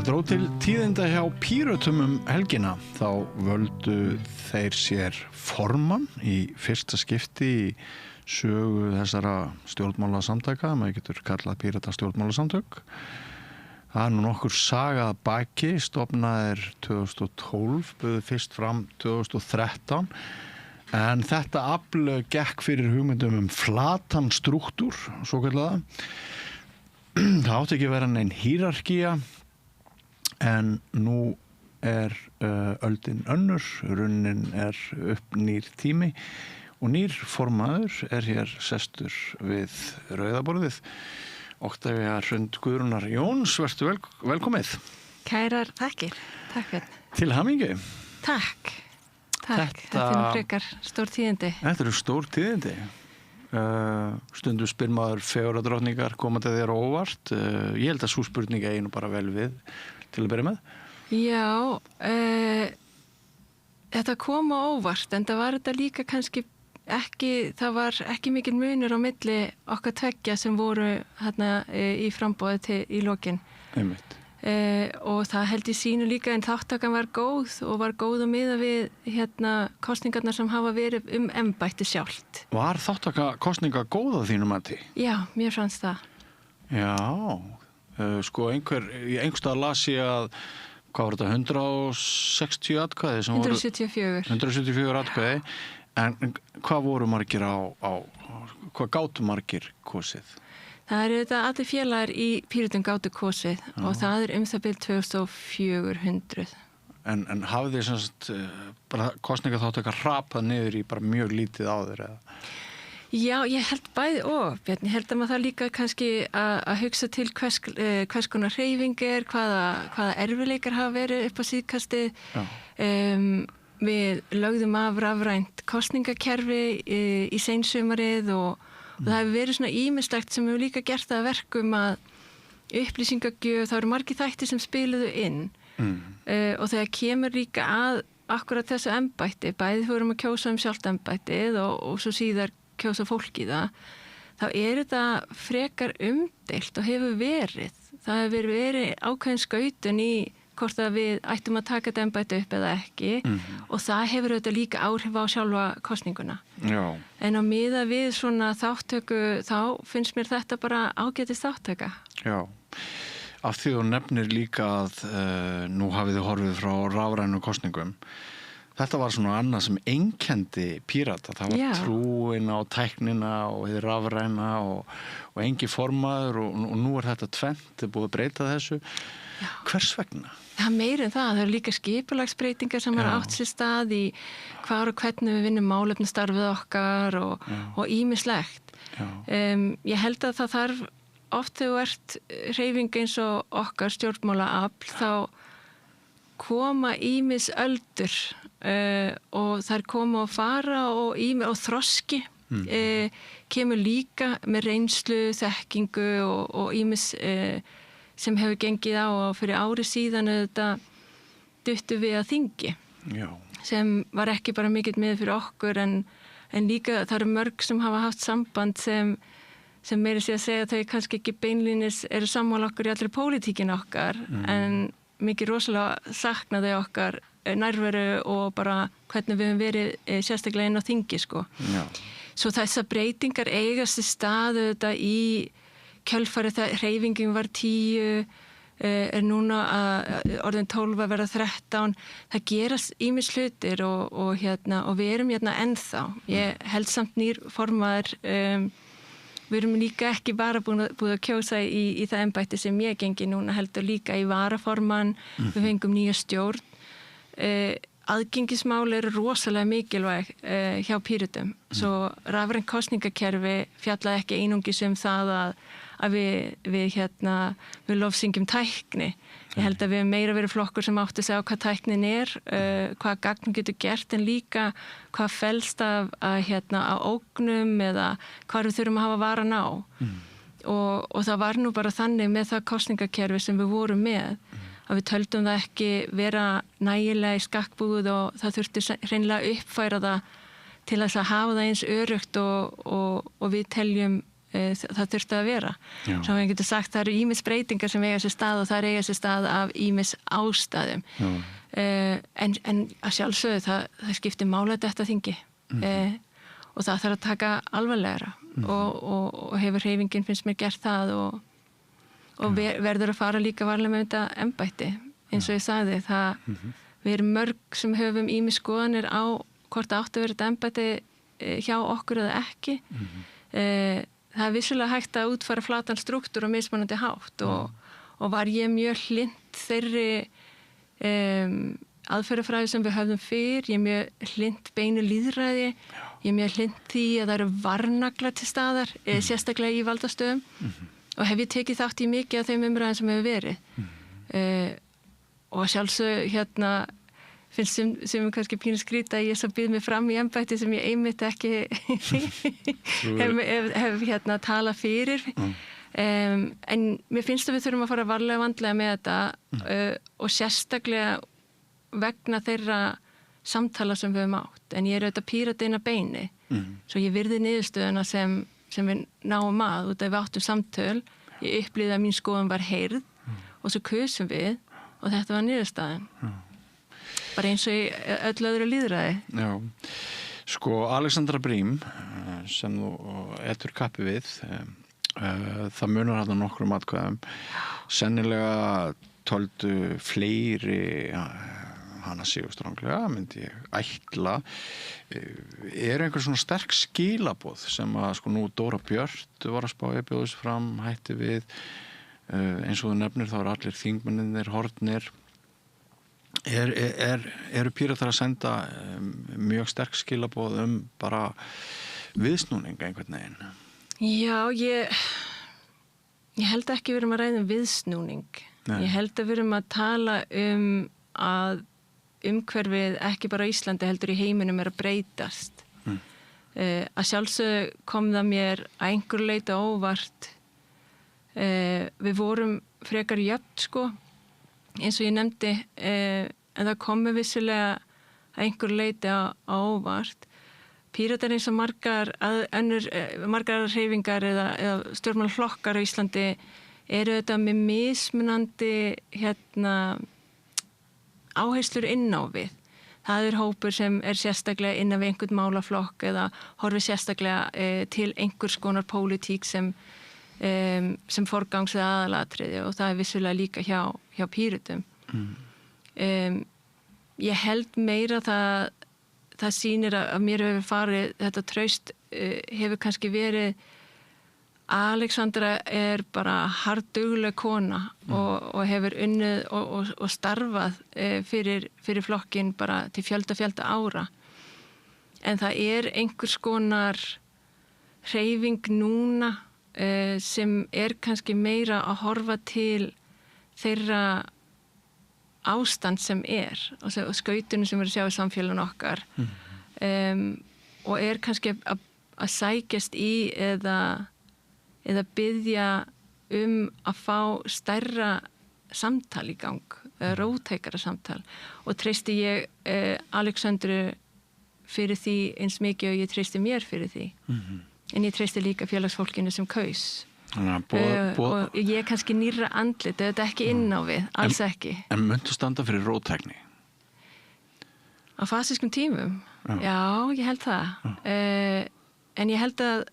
dró til tíðinda hjá Pírötum helgina. Þá völdu þeir sér formann í fyrsta skipti í sögu þessara stjórnmálasamtaka. Maður getur kallað Pírata stjórnmálasamtök. Það nú nokkur saga að baki, stofnaðir 2012, buðu fyrst fram 2013. En þetta afl gekk fyrir hugmyndum flatan strúktúr, svo kallaða. Það átti ekki að vera nein hierarkía, en nú öldin önnur, runnin upp nýr tími og nýr formaður hér sestur við rauðaborðið. Oktavía Hrund Guðrúnar Jóns, vertu velkomið. Kærar þakkir, takk fyrir. Til hamingju. Takk. Þetta nú frekar stór tíðindi. Þetta eru stór tíðindi. Stundum spyr maður fegurðardrottningar komandi þér á óvart. Ég held að sú spurning eigi nú bara vel við til að byrja með. Já, þetta kom á óvart, en það var þetta líka kannski ekki, það var ekki mikil munur á milli okkar tveggja sem voru hérna í framboði í lokin. Einmitt. Og það held ég sínu líka, en þáttakan var góð og var góð að miða við kosningarnar sem hafa verið embætti sjálft. Var þáttaka kosninga góð að þínu mati? Já, mér fannst það. Já, sko einhverstað las ég að, hvað var þetta, 160 atkvæði? 174. 174 atkvæði, en hvað voru margir hvað gátu margir kosið? Það eru þetta allir félagar í Pírötum gátu kosið og það það bil 2400. En hafið þið sem sagt bara kosninga þáttaka hrapað niður í bara mjög lítið áður eða? Já, ég held bæði og Bjarni, held að maður það líka kannski að hugsa til hvers konar hreyfing hvaða erfileikar hafa verið upp á síðkastið. Við lögðum af rafrænt kosningakerfi í seinsumarið og það hefur verið svona ýmislegt sem hefur líka gert það að verkum að upplýsingagjöf, það eru margir þættir sem spiluðu inn og þegar kemur líka að akkurat þessu embætti, bæði fórum að kjósa sjálft embættið og svo síðar kjósa fólk í það, þá þetta frekar umdeilt og hefur verið. Það hefur verið ákveðin skautun í hvort að við ættum að taka þetta embætti upp eða ekki og það hefur auðvitað líka áhrif á sjálfa kosninguna. Já. En á miða við svona þáttöku þá finnst mér þetta bara ágætis þáttöka. Já, af því þú nefnir líka að nú hafið þið horfið frá rafrænu kosningum. Þetta var svona annað sem einkenndi Pírata. Það var trúin á tæknina og hið rafræna og engi formaður og nú þetta tvennt, búið að breyta þessu. Já. Hvers vegna? Það meir en það eru líka skipulagsbreytingar sem átt sér stað í hvar og hvernig við vinnum málefnastarfið okkar og ýmislegt. Ég held að það þarf oft þegar þú ert hreyfing eins og okkar stjórnmálaafl þá koma ýmis öldur og þær koma og fara og þroski kemur líka með reynslu, þekkingu og ýmis sem hefur gengið á og fyrir ári síðan þetta duttu við að þingi. Já. Sem var ekki bara mikill með fyrir okkur en líka það eru mörg sem hafa haft samband sem meiri sé að segja að þau kannski ekki beinlínis eru sammála okkur í allri pólitíkin okkar en mikið rosalega saknaði okkar nærveru og bara hvernig við höfum verið sérstaklega inn á þingi sko. Já. Svo þessar breytingar eiga sér stað þetta í kjölfarið þegar hreyfingin var 10, núna orðin 12 að vera 13. Það gerast ýmis hlutir og við erum ennþá. Ég held samt nýr formaður, við erum líka ekki bara búið að kjósa í það embætti sem ég gengi núna, heldur líka í varaformann, við fengum nýja stjórn. Aðgengismál eru rosalega mikilvæg hjá Pírötum. Svo rafrænt kosningakerfi fjallaði ekki einungis það að við lofsyngjum tækni. Ég held að við meira verið flokkur sem átti að segja hvað tæknin hvað gagn getur gert, en líka hvað felst af ógnum eða hvað við þurfum að hafa varan á. Og það var nú bara þannig með það kosningakerfi sem við vorum með, að við töldum það ekki vera nægilega í skakkbúið og það þurfti hreinlega uppfæra það til að hafa það eins öruggt og við teljum það þurfti að vera. Já. Svo við getum sagt það eru ýmis breytingar sem eiga sér stað og það eiga sér stað af ýmis ástæðum. En að sjálfsögðu það skiptir mála þetta þingi og það þarf að taka alvarlegra og hefur hreyfingin finnst mér gert það og verður að fara líka varlega með þetta embætti eins og ég sagði við erum mörg sem höfum ýmis skoðanir á hvort áttu verið þetta embætti hjá okkur eða ekki það vissulega hægt að útfæra flatan strúktúr og mismunandi hátt og var ég mjög hlynnt þeirri aðferðafræði sem við höfðum fyrr, ég er mjög hlynnt beinu lýðræði, ég er mjög hlynnt því að það eru varnaglar til staðar, sérstaklega í valdastöðum og hef ég tekið þátt í mikið af þeim umræðum sem hefur verið og sjálfsög finnst sem kannski pínu skrýta að ég svo býð mig fram í embætti sem ég einmitt ekki hef talað fyrir en mér finnst að við þurfum að fara varlega vandlega með þetta og sérstaklega vegna þeirra samtala sem við höfum átt en ég auðvitað Pírati inn að beini svo ég virði niðurstöðuna sem við náum að út af við áttum samtöl ég upplýði að mín skoðun var heyrð og svo kusum við og þetta var niðurstaðan bara eins og í öllu öðru lýðræði. Já, sko Alexandra Brím sem þú etur kappi við það munar hann nokkrum atkvæðum sennilega töldu fleiri hana sigurstranglega myndi ég ætla einhver svona sterk skilaboð sem að sko nú Dóra Björt var að spá bjóðis fram hætti við eins og þú nefnir þá allir þingmennirnir horfnir eru Píratar að senda mjög sterk skilaboð bara viðsnúning einhvern veginn? Já, ég held ekki við erum að ræða viðsnúning. Nei. Ég held að við erum að tala að umhverfið ekki bara á Íslandi heldur í heiminum að breytast. Að sjálfsög kom það mér að einhver leita óvart. Við vorum frekar jöfn sko eins og ég nefndi en það komi vissulega að einhver leiti á óvart. Píratar eins og margar hreyfingar eða stjórnmálaflokkar á Íslandi eru þetta með mismunandi áherslur inn á við. Það hópur sem sérstaklega innan við einhvern málaflokk eða horfir sérstaklega til einhvers konar pólitík sem forgangs eða aðalatriði og það vissulega líka hjá Píratum. Ég held meira það sýnir að mér hefur farið þetta traust hefur kannski verið Alexandra bara harðdugleg kona og hefur unnið og starfað fyrir flokkin bara til fjölda ára en það einhvers konar hreyfing núna sem kannski meira að horfa til þeirra ástand sem og skautunum sem við að sjá í samfélaginu okkar og kannski að sækjast í eða biðja að fá stærra samtal í gang, rótækara samtal og treysti ég Alexandru fyrir því eins mikið og ég treysti mér fyrir því en ég treysti líka félagsfólkinu sem kaus og ég kannski nýrra andlit þetta ekki inn á við, alls ekki En muntu standa fyrir róttækni? Á fasískum tímum? Já, ég held það en ég held að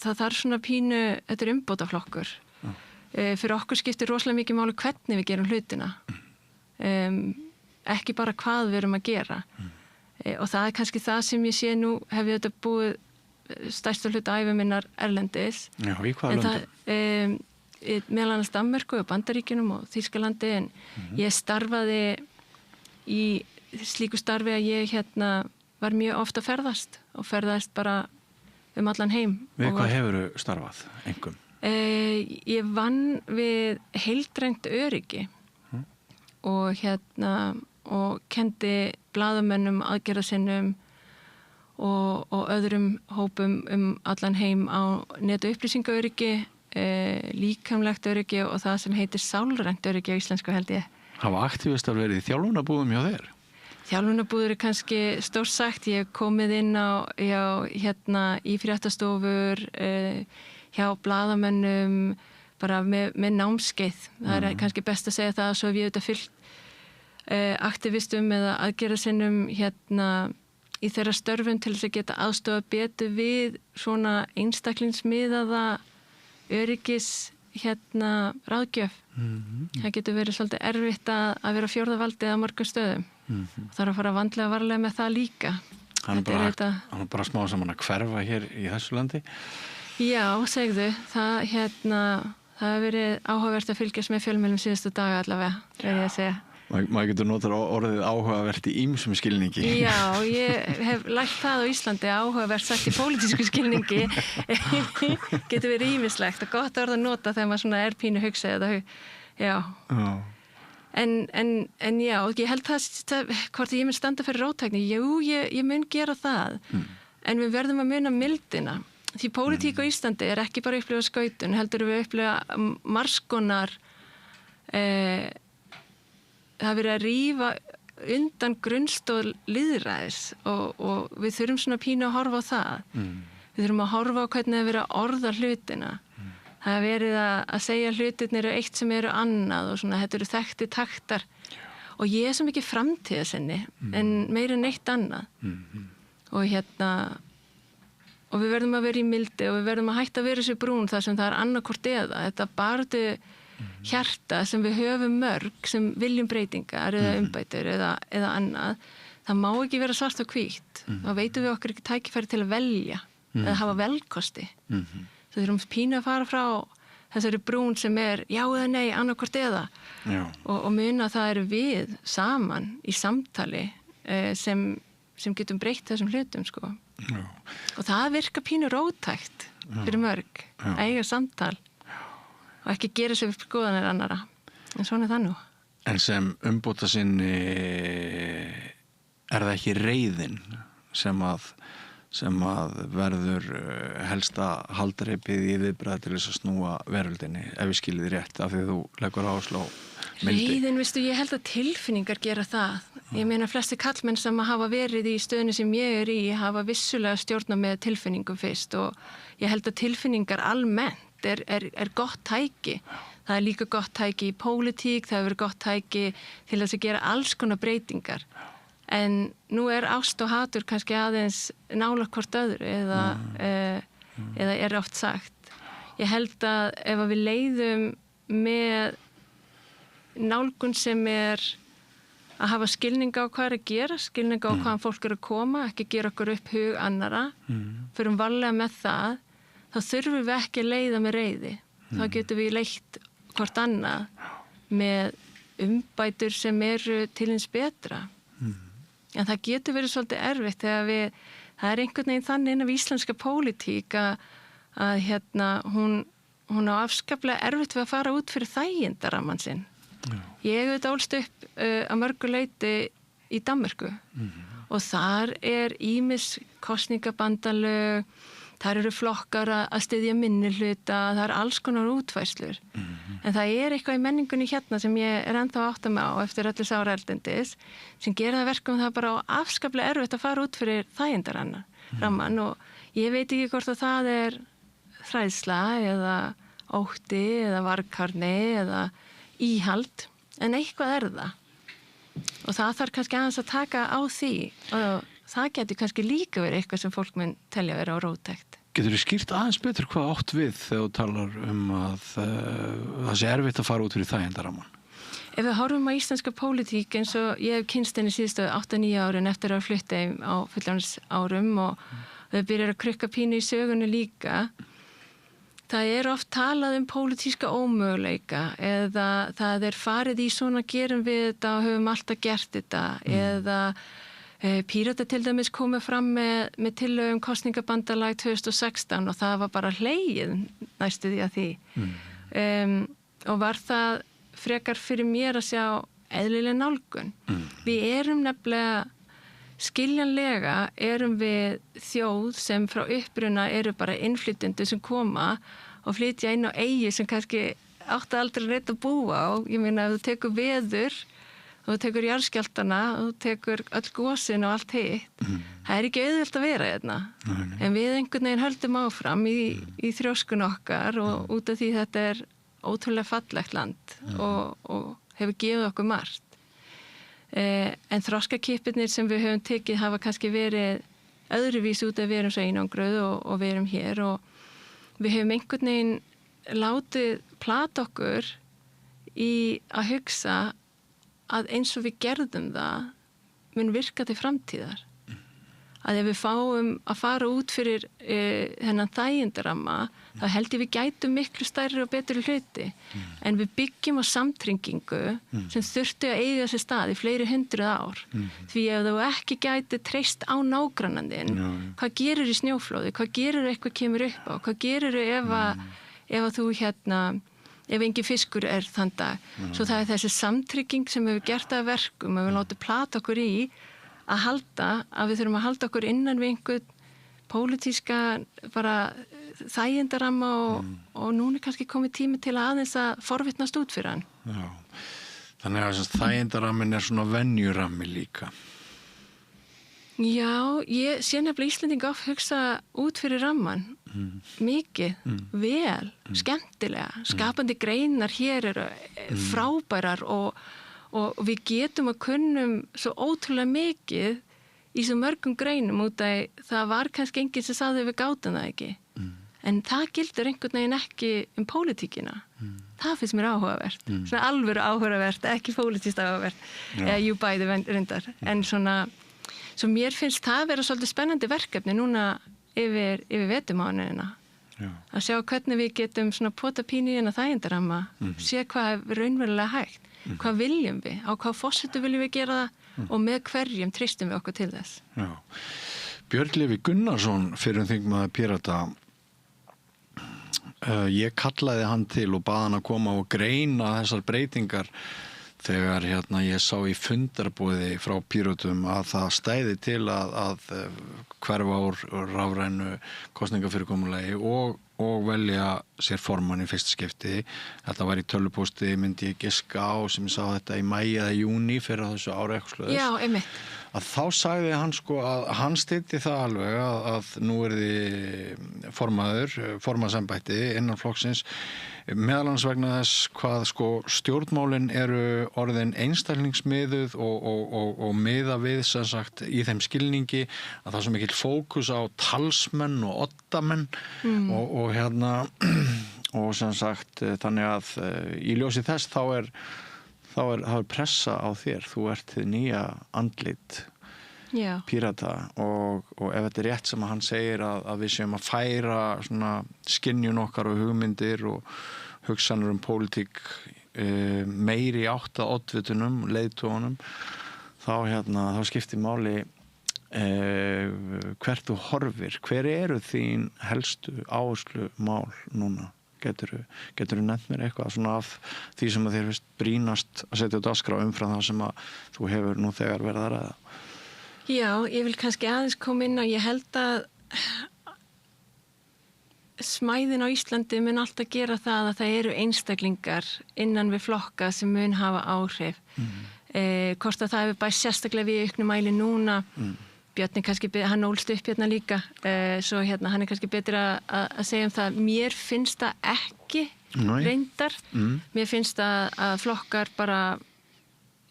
það þarf svona pínu þetta umbótaflokkur fyrir okkur skiptir rosalega mikið máli hvernig við gerum hlutina ekki bara hvað við erum að gera og það kannski það sem ég sé nú hef ég þetta búið stærstu hluta ævi minnar erlendis. Já, í hvaða löndum? Meðal annars Danmörku og Bandaríkjunum og Þýskalandi en ég starfaði í slíku starfi að ég var mjög ofta að ferðast og ferðast bara allan heim. Við hvað hefurðu starfað einkum? Ég vann við heildrænt öryggi og og kendi blaðamönnum, aðgerðasinnum og öðrum hópum allan heim á net- og upplýsingaöryggi, líkamlegt öryggi og það sem heitir sálrænt öryggi á íslensku held ég. Hafa aktívistar verið í þjálfunarbúðum hjá þér? Þjálfunarbúðir kannski stórt sagt, ég hef komið inn í fréttastofur, hjá blaðamönnum, bara með námskeið. Það kannski best að segja það, svo hef ég auðvitað fylgt aktivistum eða aðgerðasinnum í þeirra störfum til þess að geta aðstofa betur við svona einstaklingsmiðaða öryggis ráðgjöf. Það getur verið svolítið erfitt að vera fjórða valdið á mörgum stöðum. Það er að fara vandlega varlega með það líka. Hann er bara smá saman að hverfa hér í þessu landi. Já, segðu. Það hefur verið áhugavert að fylgjast með fjölmiðlum síðustu daga allavega, verð ég að segja. Maður getur notað orðið áhugavert í ýmsum skilningi. Já, ég hef lært það á Íslandi, áhugavert sagt í pólitísku skilningi. Getur verið ýmislegt og gott orð að nota þegar maður svona er pínu hugsa eða já. En já, ég held það hvort ég mun standa fyrir róttækni. Jú, ég mun gera það. En við verðum að muna mildina. Því pólitík á Íslandi er ekki bara að upplifa skautun, heldur við að upplifa margskonar það er verið að rífa undan grunnstól lýðræðis og við þurfum svona pínu að horfa á það. Við þurfum að horfa á hvernig það er verið að orða hlutina. Það er verið að segja hlutirnir eru eitt sem eru annað og svona, þetta eru þekkti taktar. Og ég er svo mikið framtíðasinni en meira en eitt annað. Og við verðum að vera í mildi og við verðum að hætta að vera þessu brún þar sem það er annarkvort eða. Þetta barðu hjarta sem við höfum mörg sem viljum breytingar eða umbætur eða annað. Það má ekki vera svart og hvítt. Þá veitum við okkur ekki tækifæri til að velja eða hafa velkosti. Þú þurfum pínu að fara frá þessari brún sem er já eða nei, annarkvort eða. Og muna að það eru við saman í samtali sem getum breytt þessum hlutum, sko. Og það virkar pínu róttækt fyrir mörg, eiga samtal og ekki gera sér upp skoðanir annara. En svona er það nú. En sem umbóta sinni er það ekki reiðin sem að verður helsta haldreipið í viðbragði til þess að snúa veröldinni, ef við skiljið rétt, af því þú leggur áherslu á mildi. Reiðin, veistu, ég held að tilfinningar gera það. Ég meina flesti kallmenn sem hafa verið í stöðunni sem ég er í hafa vissulega stjórnað með tilfinningum fyrst og ég held að tilfinningar almennt er gott tæki. Það er líka gott tæki í pólitík, það hefur gott tæki til þess að gera alls konar breytingar. En nú er ást og hatur kannski aðeins nálægt hvort öðru eða er oft sagt. Ég held að ef við leiðum með nálgun sem er að hafa skilning á hvað er að gera, skilning á hvaðan fólk er að koma, ekki gera okkur upp hug annara, förum varlega með það, þá þurfum við ekki að leiða með reiði. Þá getum við leitt hvort annað með umbætur sem eru til hins betra. En það getur verið svolítið erfitt þegar það er einhvern veginn þannig inn af íslenska pólitík að hún á afskaplega erfitt við að fara út fyrir þægindaramman sinn. Ég hef ólst upp að mörgu leyti í Danmörku og þar er ýmis kosningabandalög, þar eru flokkar að styðja minnihluta, það er alls konar útfærslur. En það er eitthvað í menningunni hérna sem ég er ennþá átt að með á eftir öllu sára eldendis sem gera það verkum það bara á afskaplega erfitt að fara út fyrir þægindaramman og ég veit ekki hvort að það er þræðsla eða ótti eða varkárni eða íhald, en eitthvað er það. Og það þarf kannski aðeins að taka á því og það getur kannski líka verið eitthvað sem fólk mun telja vera á róttækt. Getur þú skýrt aðeins betur hvað átt við þegar þú talar að það sé erfitt að fara út fyrir þægindaramman? Ef við horfum á íslenska pólitík eins og ég hef kynst henni síðustu 8-9 árin eftir að flytta á fullorðinsárum og þau byrjar að krukka pínu í sögunni líka. Það er oft talað pólitíska ómöguleika eða það er farið í svona gerum við þetta og höfum alltaf gert þetta eða Pírata til dæmis komið fram með tillögum kosningabandalag 2016 og það var bara hlegið næstu því að því. Og var það frekar fyrir mér að sjá eðlileg nálgun. Við erum nefnilega skiljanlega erum við þjóð sem frá uppruna eru bara innflytjendur sem koma og flytja inn á eyju sem kannski átti aldrei rétt að búa á. Ég meina ef þú tekur veður þú tekur jarðskjálftana, þú tekur öll gosin og allt hitt. Það er ekki auðvelt að vera hérna. En við einhvern veginn höldum áfram í þrjóskun okkar og út af því þetta er ótrúlega fallegt land og hefur gefið okkur margt. En þroskakipirnir sem við höfum tekið hafa kannski verið öðruvís út að við erum svo einangruð og við erum hér og við höfum einhvern veginn látið plata okkur í að hugsa að eins og við gerðum það mun virka til framtíðar. Að ef við fáum að fara út fyrir þennan þægindaramma, þá held ég við gætum miklu stærri og betri hluti. En við byggjum á samtringingu sem þurfti að eiga sér stað í fleiri 100 ár. Því ef þú ekki gæti treyst á nágrannandinn, hvað gerir í snjóflóði? Hvað gerir eitthvað kemur upp á? Hvað gerir ef að þú ef engin fiskur er þann dag. Svo það er þessi samtrygging sem hefur gert að verkum að við látum plata okkur í að við þurfum að halda okkur innan við einhvern pólitíska bara þægindaramma og núna er kannski komið tími til að aðeins að forvitnast út fyrir hann. Já, þannig að þægindarammin er svona venjurammi líka. Já, ég sé nefnilega Íslendinga oft hugsa út fyrir ramman, mikið, vel, skemmtilega, skapandi greinar hér eru frábærar og við getum að kunnum svo ótrúlega mikið í svo mörgum greinum út að það var kannski enginn sem sagði við gátum það ekki. En það gildir einhvern veginn ekki pólitíkina. Það finnst mér áhugavert. Svona alvöru áhugavert, ekki pólitískt áhugavert. Jú bæði reyndar. En svo mér finnst það vera svolítið spennandi verkefni núna yfir veturmánuðina. Að sjá hvernig við getum svona pota pínu í þennan þægindaramma, sé hvað er raunverulega hægt, hvað viljum við, á hvað forsetu viljum við gera það og með hverjum treystum við okkur til þess. Já. Björn Leví Gunnarsson, fyrrum þingmaður Pírata, ég kallaði hann til og bað hann að koma og greina þessar breytingar þegar ég sá í fundarboði frá Pírötum að það stæði til að hverfa úr rafrænu kosningafyrirkomulagi og velja sér formann í fyrsta skipti. Þetta var í tölvupósti, myndi ég giska á, sem ég sá þetta í maí eða júní fyrir þessu ári eitthvað slöðis. Já, einmitt. Að þá sagði hann að hann styddi það alveg að nú þið formannsembætti innan flokksins meðal annars vegna þess hvað stjórnmálin eru orðin einstaklingsmiðuð og miða við sem sagt í þeim skilningi að það er svo mikill fókus á talsmenn og oddamenn og sem sagt þannig að í ljósi þess þá er pressa á þér, þú ert þið nýja andlit Pírata og ef þetta er rétt sem hann segir að við séum að færa svona skynjun okkar og hugmyndir og hugsanir pólitík meiri átt að oddvitunum, leiðtogunum þá skiptir máli hvert þú horfir, hver eru þín helstu áherslumál núna? Geturðu nefnt mér eitthvað svona af því sem að þér finnst brýnast að setja á dagskrá umfram það sem að þú hefur nú þegar verið að ræða? Já, ég vil kannski aðeins koma inn og ég held að smæðin á Íslandi mun alltaf gera það að það eru einstaklingar innan við flokka sem mun hafa áhrif. Hvort að það hefur bæst sérstaklega við auknum mæli núna. Björn er kannski, hann ólst upp hérna líka, svo hann er kannski betur að segja það. Mér finnst það ekki reyndar. Mér finnst að flokkar bara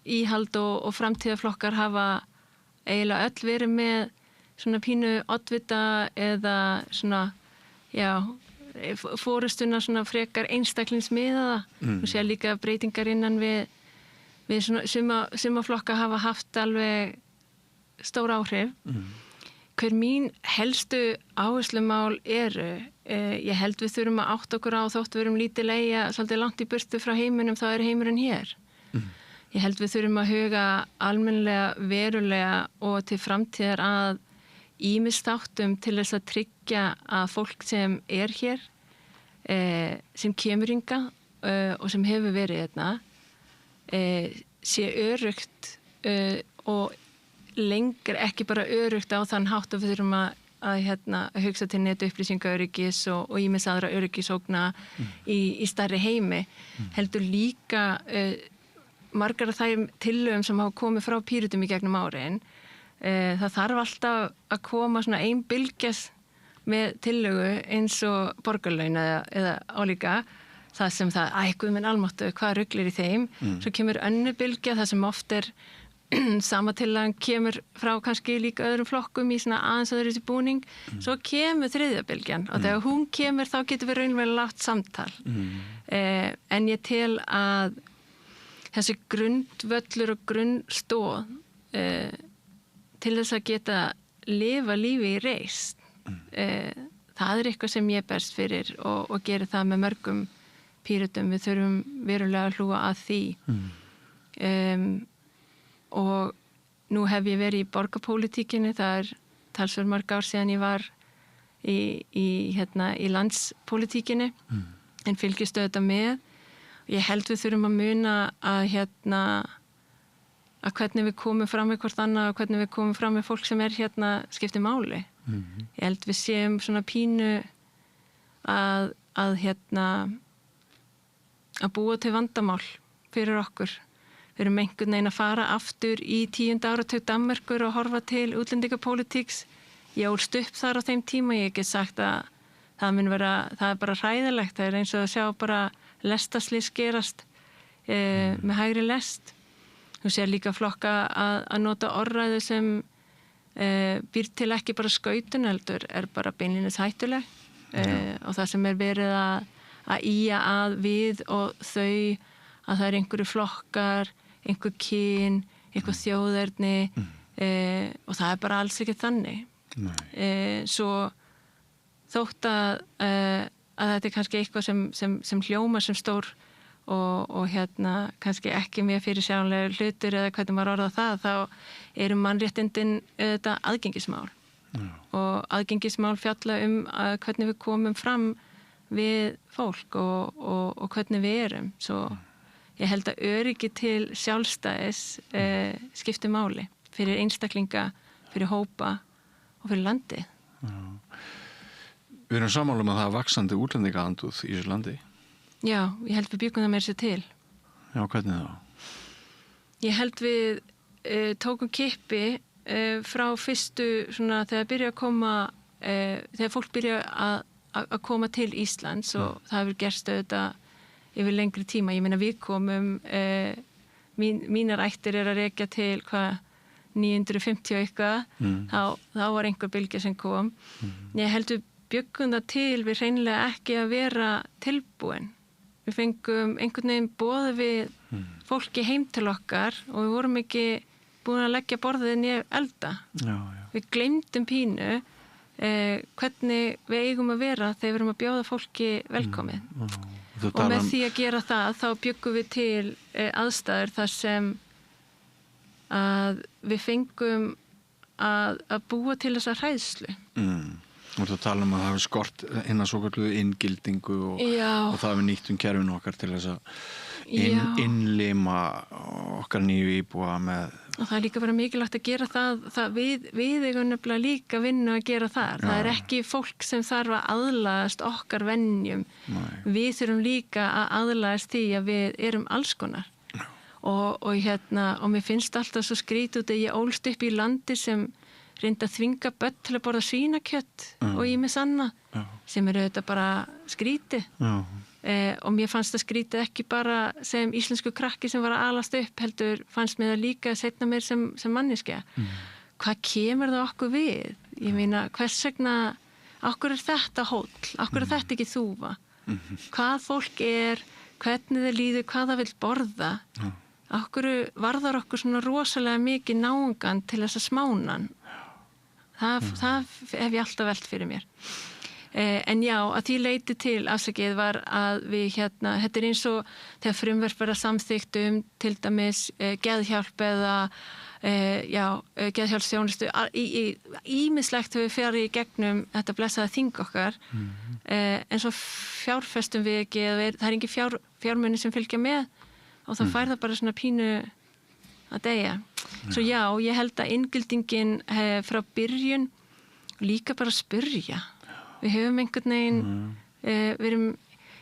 íhald og framtíðarflokkar hafa eiginlega öll verið með svona pínu oddvita eða svona, fórustuna svona frekar einstaklingsmiðaða. Þú sé líka breytingar innan við svona suma flokka hafa haft alveg stór áhrif. Hver mín helstu áherslumál eru, ég held við þurfum að átta okkur á þótt við erum lítilega svolítið langt í burtu frá heiminum, þá er heimurinn hér. Ég held við þurfum að huga almennlega, verulega og til framtíðar að ýmist þáttum til þess að tryggja að fólk sem er hér, sem kemur hingað og sem hefur verið hérna, sé öruggt og lengur ekki bara öruggt á þann hátt og við þurfum að hugsa til netupplýsingaöryggis og ýmis aðra öryggisógna í stærri heimi. Heldur líka margar af þeim tillögum sem hafa komið frá Pírötum í gegnum árin, það þarf alltaf að koma svona ein bylgjas með tillögu eins og borgarlaun eða álíka, það sem guð minn almáttu, hvað ruglir í þeim, svo kemur önnur bylgja, það sem oft sama tillagan kemur frá kannski líka öðrum flokkum í svona aðeins öðru til búning, svo kemur þriðja bylgjan og þegar hún kemur þá getur við raunverulega látt samtal. En ég tel að þessi grundvöllur og grunnstoð til þess að geta lifa lífi í reisn, það eitthvað sem ég berst fyrir og gerir það með mörgum Pírötum, við þurfum verulega að hlúa að því. Og nú hef ég verið í borgarpólitíkinni, það talsverð mörg ár síðan ég var í landspólitíkinni, en fylgist auðvitað með. Ég held við þurfum að muna að hvernig við komum fram með hvort annað og hvernig við komum fram með fólk sem skiptir máli. Ég held við séum svona pínu að búa til vandamál fyrir okkur. Við erum einhvern veginn að fara aftur í 10. áratug Danmerkur og horfa til útlendingapólitíks. Ég ólst upp þar á þeim tíma, ég hef ekki sagt að það bara hræðilegt, það eins og að sjá bara lestaslys gerast með hægri lest. Þú sér líka flokka að nota orðræðu sem býr til ekki bara skautun heldur, bara beinlínis hættuleg og það sem verið að ýja að við og þau, að það einhverju flokkar, einhver kyn, einhver þjóðerni og það bara alls ekki þannig. Svo þótt að þetta kannski eitthvað sem hljómar sem stór og kannski ekki mjög fyrirsjáanlega hlutur eða hvernig maður orða það, þá eru mannréttindin þetta aðgengismál. Og aðgengismál fjalla hvernig við komum fram við fólk og hvernig við erum. Svo ég held að öryggi til sjálfstæðis skiptir máli fyrir einstaklinga, fyrir hópa og fyrir landi. Við erum sammála með það vaxandi útlendingaandúð í þessu landi. Já, ég held við byggum það meira sér til. Já, hvernig þá? Ég held við tókum kippi frá fyrstu svona þegar byrja að koma þegar fólk byrja að koma til Íslands og það hefur gerst auðvitað yfir lengri tíma. Ég meina við komum mínar ættir að rekja til 950 eitthvað, þá var einhver bylgja sem kom. Ég held við byggum það til við hreinlega ekki að vera tilbúin. Við fengum einhvern veginn boða við fólki heim til okkar og við vorum ekki búin að leggja borðið niður elda. Við gleymdum pínu hvernig við eigum að vera þegar við erum að bjóða fólki velkomið. Og með því að gera það þá byggum við til aðstæður þar sem að við fengum að búa til þessa hræðslu. Og þú tala að það hefur skort hinna svo kalluðu inngildingu og það hefur nýtt kerfinu okkar til þess að innlima okkar nýju íbúa með. Og það líka vera mikilvægt að gera það við eigum nefnilega líka vinnu að gera þar. Það ekki fólk sem þarf að aðlagast okkar venjum. Við þurfum líka að aðlagast því að við erum alls konar. Og mér finnst alltaf svo skrítið út að ég ólst upp í landi sem reynda að þvinga börn til að borða svínakjött og ýmis annað sem auðvitað bara skrítið. Og mér fannst það skrítið ekki bara sem íslensku krakki sem var að alast upp, heldur fannst mér það líka seinna mér sem manneskja. Hvað kemur það okkur við? Ég meina, hvers vegna, okkur þetta hóll, okkur þetta ekki þúfa? Hvað fólk hvernig það líður, hvað það vil borða? Okkur varðar okkur svona rosalega mikið náungan til þess að smánan. Það hef ég alltaf velt fyrir mér. En já, að því leiti til afsakið var að við þetta eins og þegar frumvörp verða samþykkt til dæmis geðhjálp eða geðhjálpsþjónustu ýmislegt hefur farið í gegnum þetta blessaða þing okkar en svo fjárfestum við ekki, það engin fjármuni sem fylgja með og þá fær það bara svona pínu að deyja. Svo já, ég held að inngildingin frá byrjun líka bara spyrja. Við höfum einhvern veginn,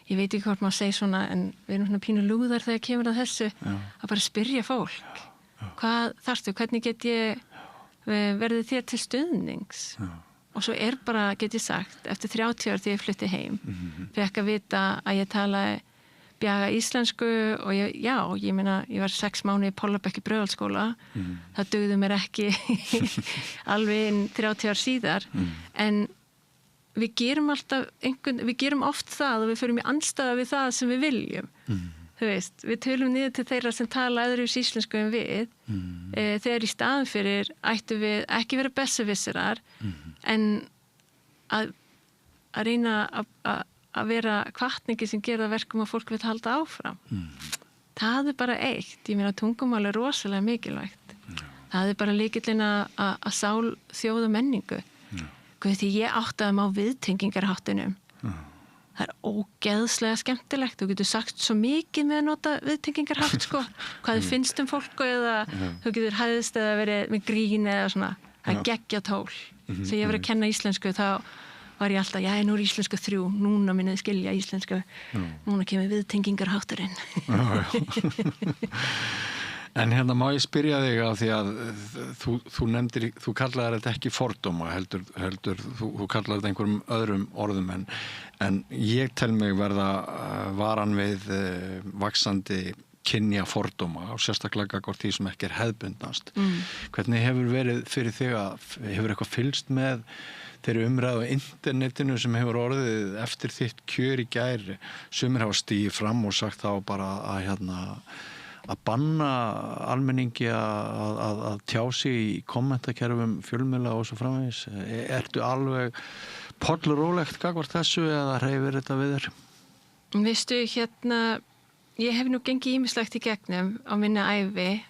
ég ég veit ekki hvort maður segir svona, en við erum svona pínu lúðar þegar kemur að þessu, að bara spyrja fólk. Hvað þarftu, hvernig get ég verði þér til stuðnings? Og svo bara, get ég sagt, eftir 30 ár þegar ég flutti heim, fekk að vita að ég talaði bjaga íslensku og ég meina, ég var 6 mánuði í Pollabekki Brauðholtsskóla, það dugði mér ekki alveg inn 30 ár síðar, en við gerum oft það og við förum í andstæða við það sem við viljum. Þú veist, við tölum niður til þeirra sem tala öðruvísi íslensku en við, þegar í staðin fyrir ættu við ekki vera besserwisserar, en að reyna að vera hvatningi sem gera verkum að fólk vil halda áfram. Það bara eitt. Ég meina, tungumál rosalega mikilvægt. Það bara lykillinn að sál þjóða menningu. Því ég áttaði mig á viðtengingarháttunum. Það ógeðslega skemmtilegt. Þú getur sagt svo mikið með að nota viðtengingarhátt, sko. Hvað þið finnst fólk eða þú getur hæðist eða verið með grín eða svona. Það geggjað tól. Þegar ég var að kenna íslensku þá var ég alltaf, nú íslensku 3, núna minnið skilja íslensku, núna kemur viðtengingarhátturinn. En hérna má ég spyrja þig af því að þú kallaðir þetta ekki fordóma, heldur þú kallaðir þetta einhverjum öðrum orðum, en ég tel mig verða varan við vaxandi kynja fordóma og sérstaklega gagnvart því sem ekki hefðbundnast. Hvernig hefur verið fyrir þig hefur eitthvað fylgst með þeirri umræðu á internetinu sem hefur orðið eftir þitt kjör í gær? Sumir hafa stigið fram og sagt þá bara að banna almenningi að tjá sig í kommentakerfum fjölmiðla og svo framvegis. Ertu alveg pollrólegt gagnvart þessu eða hreyfir þetta við þér? Veistu, ég hef nú gengið ýmislegt í gegnum á minni ævi.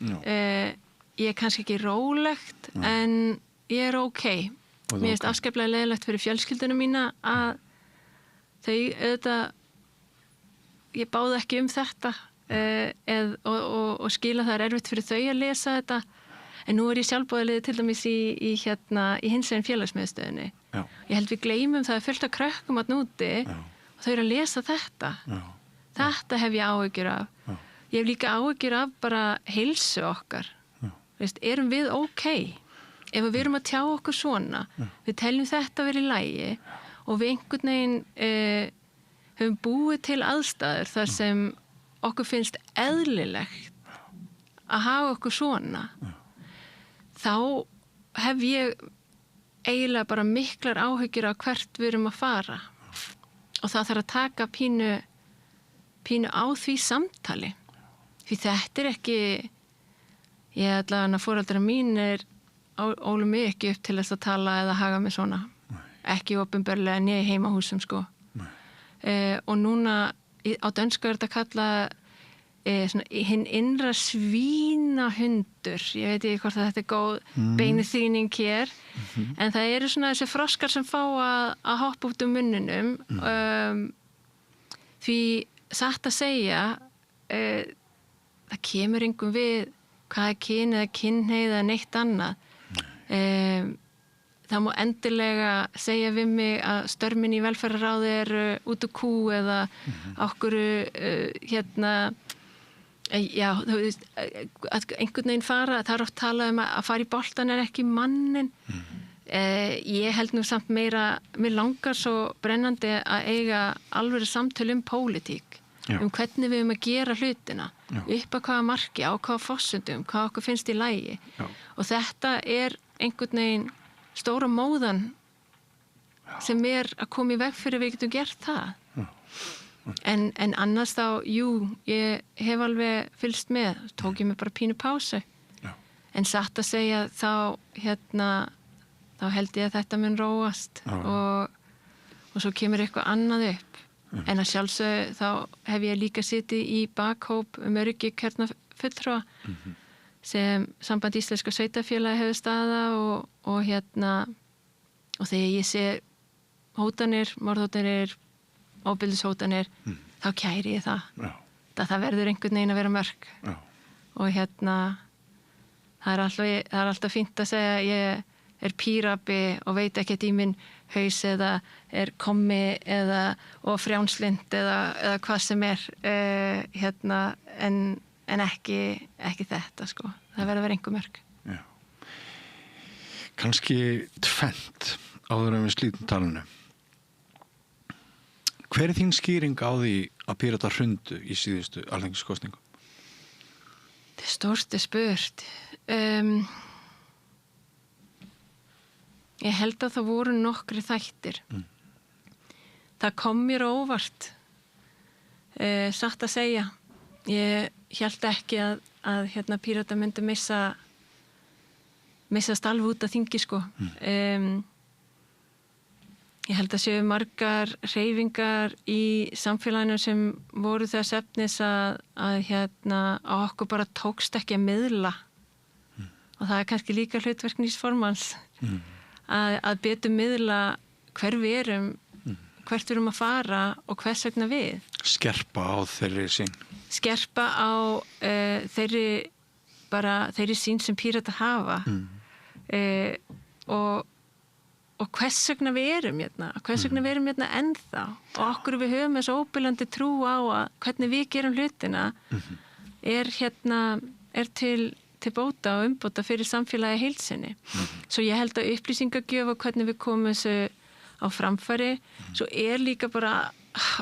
Ég kannski ekki rólegt, en ég ókei. Mér finnst afskaplega leiðilegt fyrir fjölskylduna mína að þau ég báði ekki þetta og skila það erfitt fyrir þau að lesa þetta, en nú ég sjálfboðaliði til dæmis í hinsegin félagsmiðstöðinni. Ég held við gleymum það fullt af krökkum að núti og þau að lesa þetta. Þetta hef ég áhyggjur af. Ég hef líka áhyggjur af bara heilsu okkar. Erum við ókei? Ef við erum að tjá okkur svona, við teljum þetta verið í lagi og við einhvern veginn höfum búið til aðstæður þar sem okkur finnst eðlilegt að hafa okkur svona, þá hef ég eiginlega bara miklar áhyggjur af hvert við erum að fara. Og það þarf að taka pínu á því samtali. Því þetta ekki, ég allavega foreldrar mínir ólu mig ekki upp til þess að tala eða haga mig svona. Ekki opinberlega niður heimahúsum, sko. Og núna á dönsku þetta kallað hinn innra svínahundur. Ég veit ekki hvort að þetta góð beinþýning hér, en það eru svona þessi froskar sem fá að hoppa út munninum. Því satt að segja, það kemur engum við hvað kyn eða kynhneigð eða neitt annað. Það má endilega segja við mig að störmin í velferðarráði eru út úr kú eða okkur þú veist, að einhvern veginn fara, það oft talað að fara í boltan ekki mannin. Ég held nú samt meira, mér langar svo brennandi að eiga alveg samtöl pólitík, hvernig við að gera hlutina, upp að hvaða marki, á hvaða forsendum, hvað okkur finnst í lagi. Og þetta einhvern veginn stóra móðan sem að koma í veg fyrir við getum gert það. En annars þá, ég hef alveg fylgst með, tók ég mig bara pínu pásu. En satt að segja þá held ég að þetta mun róast og svo kemur eitthvað annað upp. En að sjálfsögðu þá hef ég líka sitið í bakhóp öryggi kjörnafulltrúa sem Samband íslenska sveitarfélaga hefur staða og þegar ég sé hótanir, morðhótanir, ofbeldishótanir, þá kæri ég það. Það verður einhvern veginn að vera mörk. Og það er alltaf fínt að segja ég er pírabi og veit ekkert í minn haus eða er kommi og frjánslind eða hvað sem en ekki þetta sko. Það verður að vera einhver mörk. Já. Kannski tvennt áður en við slítum talinu. Hver þín skýring á því að Píratar hrundu í síðustu alþingiskosningu? Það stórt spurt. Ég held að það voru nokkri þættir. Það kom mér óvart. Satt að segja. Ég held ekki að Píratar myndi missast alveg út af þingi sko. Ég held að séu margar hreyfingar í samfélaginu sem voru þess efnis að okkur bara tókst ekki að miðla. Og það kannski líka hlutverk nýs formans að betur miðla hver við erum, hvert við erum að fara og hvers vegna við. Skerpa á þeirri sín. Skerpa á þeirri sín sem Píratar hafa og hvers vegna við erum hérna ennþá og okkur við höfum þessu óbylandi trú á að hvernig við gerum hlutina er til bóta og umbóta fyrir samfélagi heilsinni. Svo ég held að upplýsingagjöf og hvernig við komum þessu á framfæri, svo líka bara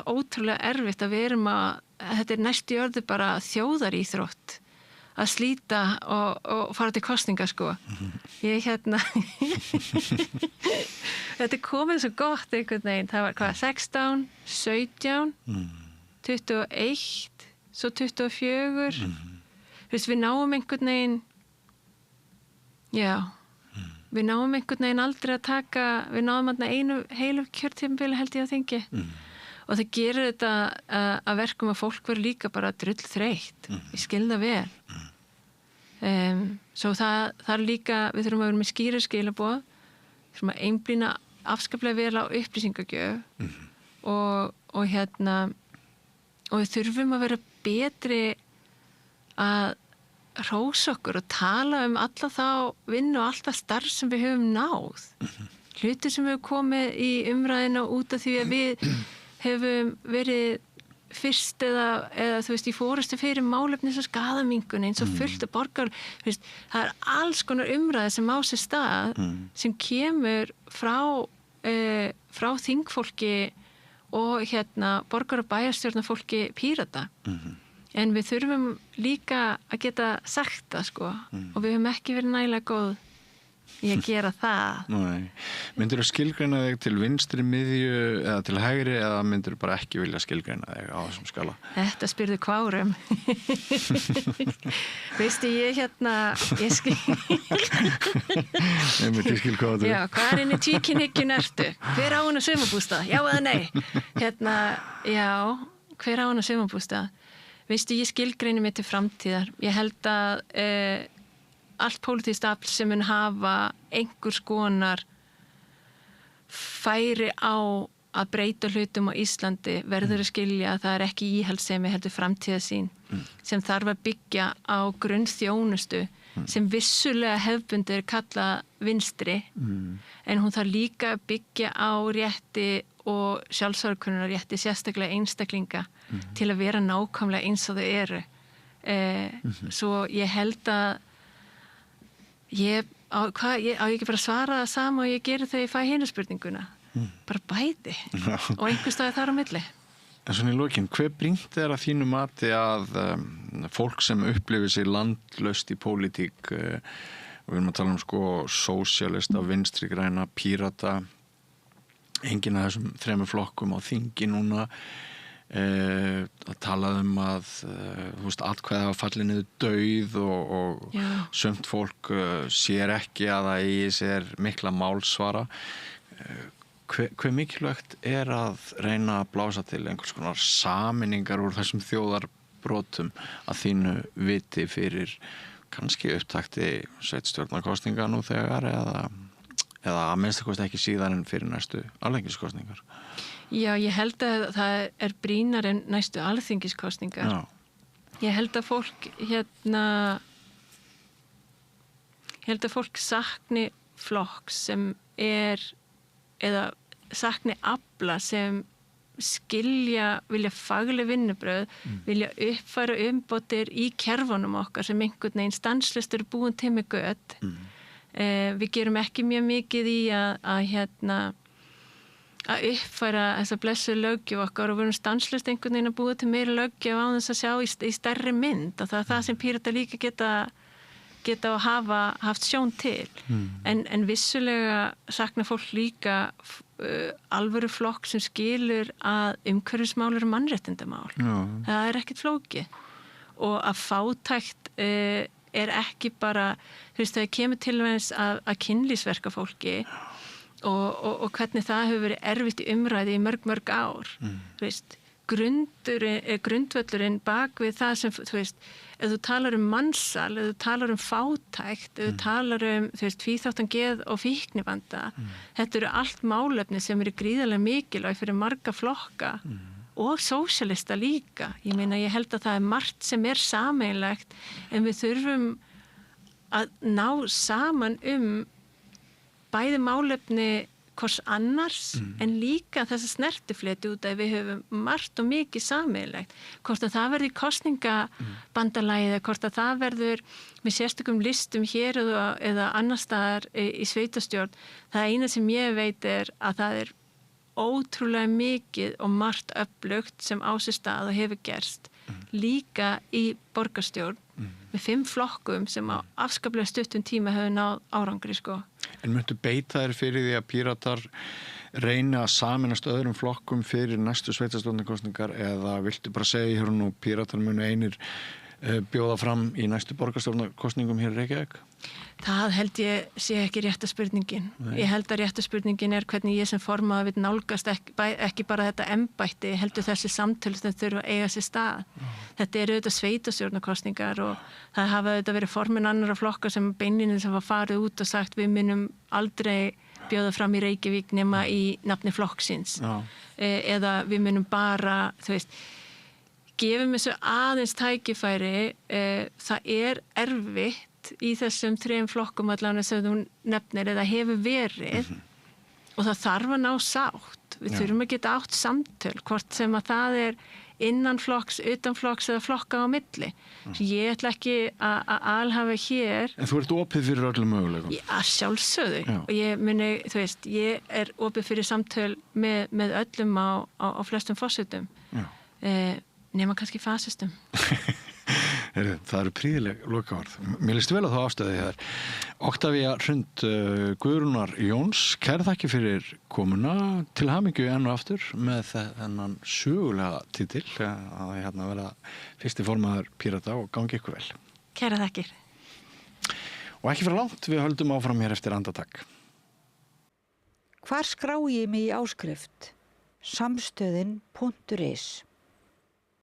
ótrúlega erfitt að við erum þetta næstu í orði bara þjóðaríþrótt að slíta og fara til kosninga sko. Ég þetta komið svo gott einhvern veginn, það var 16, 17 21 svo 24 við náum einhvern veginn við náum einhvern veginn aldrei að taka, við náum einu heilu kjörtímabili held ég að þingi og það gerir þetta að verkum að fólk verður líka bara drull þreytt. Ég skil það vel. Svo það líka, við þurfum að vera með skýra skilaboð, við þurfum að einblína afskaplega vel á upplýsingagjöf og við þurfum að vera betri að hrósa okkur og tala um alla þá vinnu og allt það starf sem við höfum náð. Hluti sem hefur komið í umræðina út af því að við hefum verið fyrst eða þú veist í fórustu fyrir málefnis og skaðamingun eins og fullt af borgar, veist, það alls konar umræði sem á sér stað sem kemur frá þingfólki og borgar- og bæjarstjórnarfólki Pírata en við þurfum líka að geta sagt það sko og við höfum ekki verið nægilega góð í að gera það. Nei. Myndirðu skilgreina þig til vinstri miðju eða til hægri eða myndirðu bara ekki vilja skilgreina þig á þessum skala? Þetta spyrðu kvárum. Veistu, ég skil... Ég skil hvað þú. Já, hvað inn í tvíkynhyggjun ertu? Hver á hana sumarbústað? Já eða nei? Já, hver á hana sumarbústað? Veistu, ég skilgreini mig til framtíðar. Ég held að allt pólitískt afl sem mun hafa einhvers konar færi á að breyta hlutum á Íslandi verður að skilja að það er ekki íhaldssemi heldur framtíðarsýn sem þarf að byggja á grunnþjónustu sem vissulega hefðbundið kallað vinstri en hún þarf líka að byggja á rétti og sjálfsörkunarrétti sérstaklega einstaklinga til að vera nákvæmlega eins og þau eru. Svo ég held að ég á ekki bara að svara það sama og ég geri þegar ég fæ hina spurninguna. Bara bæði og einhver staði þar á milli. En svona í lokin, hver brýnt að þínu mati að fólk sem upplifir sig landlaust í pólitík og við erum að tala sko sósíalista, vinstri græna, Pírata enginn af þessum þremur flokkum á þingi núna að tala að atkvæði hafa fallið niður dauð og sumt fólk sér ekki að það eigi sér mikla málsvara. Hve mikilvægt að reyna að blása til einhvers konar sameiningar úr þessum þjóðarbrotum að þínu viti fyrir kannski upptakti sveitarstjórnarkosninga nú þegar eða að minnstakosti ekki síðar en fyrir næstu alþingiskosningar? Já, ég held að það brýnar en næstu alþingiskosningar. Já. Ég held að fólk sakni flokks sem eða sakni afla sem vilja fagleg vinnubröð, vilja uppfæra umbótir í kerfunum okkar sem einhvern veginn stanslaust eru búin til með gött. Við gerum ekki mjög mikið í að uppfæra þessa blessu löggjöf okkar og við erum stanslaust einhvern veginn að búa til meira löggjöf á þess að sjá í stærri mynd og það sem Pírata líka geta að hafa haft sjón til. En vissulega saknar fólk líka alvöru flokk sem skilur að umhverfismál eru mannréttindamál. Það ekkert flókið. Og að fátækt ekki bara, það kemur til þess að kynlífsverka fólki og hvernig það hefur verið erfitt í umræði í mörg ár. Grundvöllurinn bak við það sem, ef þú talar mansal, ef þú talar fátækt, ef þú talar tvíþáttangeð og fíknivanda, þetta eru allt málefni sem eru gríðarlega mikilvæg fyrir marga flokka og sósíalista líka. Ég meina, ég held að það margt sem sameiginlegt en við þurfum að ná saman bæði málefni hvers annars en líka þessa snertifleti út að við höfum margt og mikið sameiginlegt. Hvort að það verður kosningabandalagið eða hvort að það verður með sérstökum listum hér eða annar staðar í sveitastjórn. Það eina sem ég veit að það ótrúlega mikið og margt öflugt sem á sér stað og hefur gerst. Líka í borgarstjórn með 5 flokkum sem á afskaplega stuttum tíma hefur náð árangri En myndu beita þér fyrir því að Píratar reyna að sameinast öðrum flokkum fyrir næstu sveitarstjórnarkosningar eða viltu bara segja hér nú Píratar munu einir bjóða fram í næstu borgarstjórnarkosningum hér í Reykjavík? Það held ég sé ekki rétta spurningin. Ég held að rétta spurningin hvernig ég sem formaður vil nálgast ekki bara þetta embætti, heldur þessi samtöl sem þurfa að eiga sér stað. Þetta eru auðvitað sveitarstjórnarkosningar og það hafa auðvitað verið formenn annarra flokka sem beinlínis hafa farið út og sagt við munum aldrei bjóða fram í Reykjavík nema í nafni flokksins. Eða við munum bara, gefum þessu aðeins tækifæri, það erfitt í þessum 3 flokkum allan sem þú nefnir eða hefur verið og það þarf að ná sátt. Við þurfum að geta átt samtöl, hvort sem að það innan flokks, utan flokks eða flokka á milli. Ég ætla ekki að alhafa hér. En þú ert opið fyrir öllum möguleikum? Að sjálfsögðu. Og ég opið fyrir samtöl með öllum á flestum forsetum. Nema kannski fasistum. Það eru prýðileg lokaorð. Mér líst vel að þá afstæði þér. Oktavía Hrund Guðrúnar Jóns, kærar þakki fyrir komuna, til hamingju enn og aftur með þennan sögulega titil að vera fyrsti formaður Pírata og gangi ykkur vel. Kærar þakkir. Og ekki fyrir langt, við höldum áfram hér eftir andartak. Hvar skrái ég mig í áskrift? Samstöðin.is